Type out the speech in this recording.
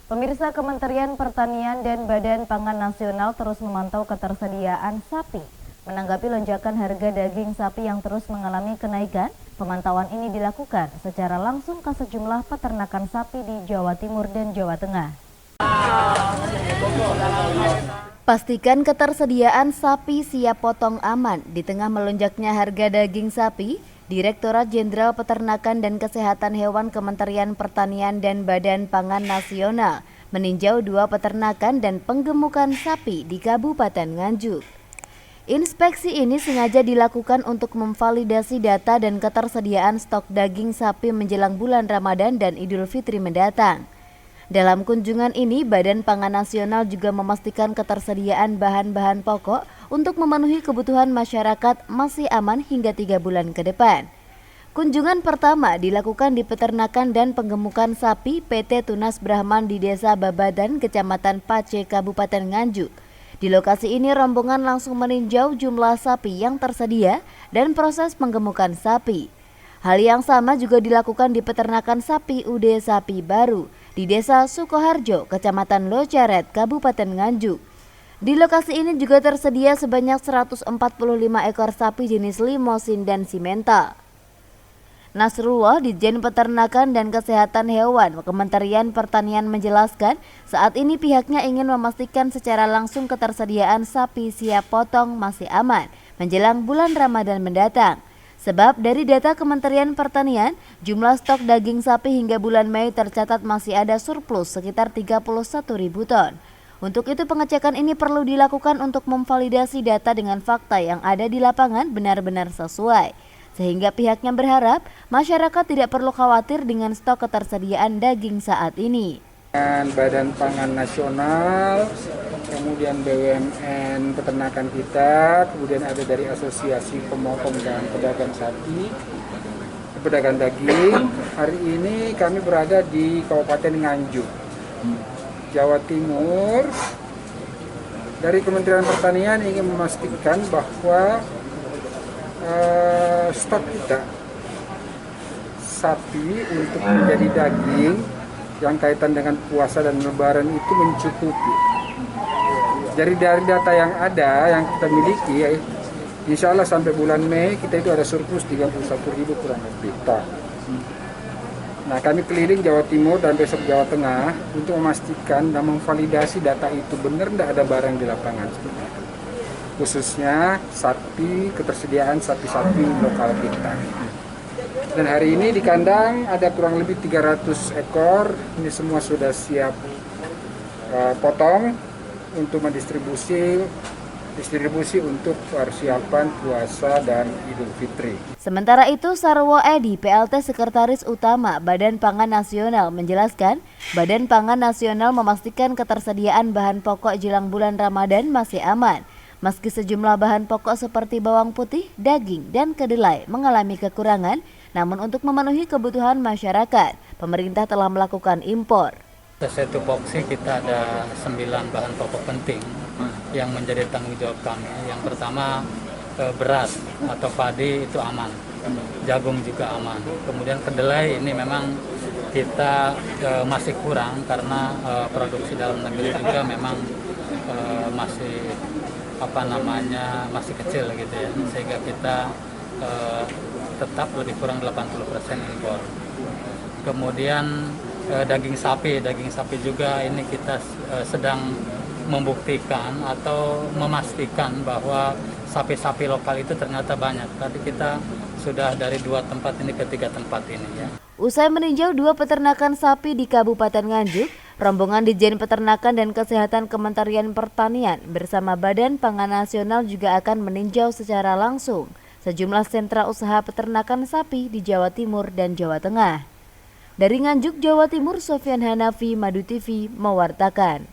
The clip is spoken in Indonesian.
Pemirsa, Kementerian Pertanian dan Badan Pangan Nasional terus memantau ketersediaan sapi. Menanggapi lonjakan harga daging sapi yang terus mengalami kenaikan, pemantauan ini dilakukan secara langsung ke sejumlah peternakan sapi di Jawa Timur dan Jawa Tengah. Pastikan ketersediaan sapi siap potong aman di tengah melonjaknya harga daging sapi. Direktorat Jenderal Peternakan dan Kesehatan Hewan Kementerian Pertanian dan Badan Pangan Nasional meninjau 2 peternakan dan penggemukan sapi di Kabupaten Nganjuk. Inspeksi ini sengaja dilakukan untuk memvalidasi data dan ketersediaan stok daging sapi menjelang bulan Ramadan dan Idul Fitri mendatang. Dalam kunjungan ini, Badan Pangan Nasional juga memastikan ketersediaan bahan-bahan pokok untuk memenuhi kebutuhan masyarakat masih aman hingga 3 bulan ke depan. Kunjungan pertama dilakukan di peternakan dan penggemukan sapi PT Tunas Brahman di Desa Babadan, Kecamatan Pace, Kabupaten Nganjuk. Di lokasi ini rombongan langsung meninjau jumlah sapi yang tersedia dan proses penggemukan sapi. Hal yang sama juga dilakukan di peternakan sapi UD Sapi Baru di Desa Sukoharjo, Kecamatan Locaret, Kabupaten Nganjuk. Di lokasi ini juga tersedia sebanyak 145 ekor sapi jenis Limousin dan Simmental. Nasrullah, Ditjen Peternakan dan Kesehatan Hewan Kementerian Pertanian menjelaskan, saat ini pihaknya ingin memastikan secara langsung ketersediaan sapi siap potong masih aman menjelang bulan Ramadan mendatang. Sebab dari data Kementerian Pertanian, jumlah stok daging sapi hingga bulan Mei tercatat masih ada surplus sekitar 31.000 ton. Untuk itu pengecekan ini perlu dilakukan untuk memvalidasi data dengan fakta yang ada di lapangan benar-benar sesuai. Sehingga pihaknya berharap masyarakat tidak perlu khawatir dengan stok ketersediaan daging saat ini. Badan Pangan Nasional, kemudian BUMN peternakan kita, kemudian ada dari Asosiasi Pemotong dan Pedagang Sapi, pedagang daging. Hari ini kami berada di Kabupaten Nganjuk, Jawa Timur. Dari Kementerian Pertanian ingin memastikan bahwa stok kita sapi untuk menjadi daging yang kaitan dengan puasa dan lebaran itu mencukupi. Dari data yang ada, yang kita miliki, insya Allah sampai bulan Mei kita itu ada surplus 31.000 kurang lebih ton. Nah, kami keliling Jawa Timur dan besok Jawa Tengah untuk memastikan dan memvalidasi data itu benar tidak ada barang di lapangan seperti itu. Khususnya sapi, ketersediaan sapi-sapi lokal kita. Dan hari ini di kandang ada kurang lebih 300 ekor, ini semua sudah siap potong untuk mendistribusi untuk persiapan puasa dan Idul Fitri. Sementara itu, Sarwo Edi, PLT Sekretaris Utama Badan Pangan Nasional menjelaskan, Badan Pangan Nasional memastikan ketersediaan bahan pokok jelang bulan Ramadan masih aman. Meski sejumlah bahan pokok seperti bawang putih, daging, dan kedelai mengalami kekurangan, namun untuk memenuhi kebutuhan masyarakat, pemerintah telah melakukan impor. Sesuai tupoksi kita ada 9 bahan pokok penting yang menjadi tanggung jawab kami. Yang pertama beras atau padi itu aman, jagung juga aman. Kemudian kedelai ini memang kita masih kurang karena produksi dalam negeri juga memang masih masih kecil gitu ya, sehingga kita tetap lebih kurang 80% impor. Kemudian daging sapi juga ini kita sedang membuktikan atau memastikan bahwa sapi-sapi lokal itu ternyata banyak. Tadi kita sudah dari 2 tempat ini ke 3 tempat ini ya. Usai meninjau 2 peternakan sapi di Kabupaten Nganjuk, rombongan Ditjen Peternakan dan Kesehatan Kementerian Pertanian bersama Badan Pangan Nasional juga akan meninjau secara langsung sejumlah sentra usaha peternakan sapi di Jawa Timur dan Jawa Tengah. Dari Nganjuk, Jawa Timur, Sofyan Hanafi, Madu TV, mewartakan.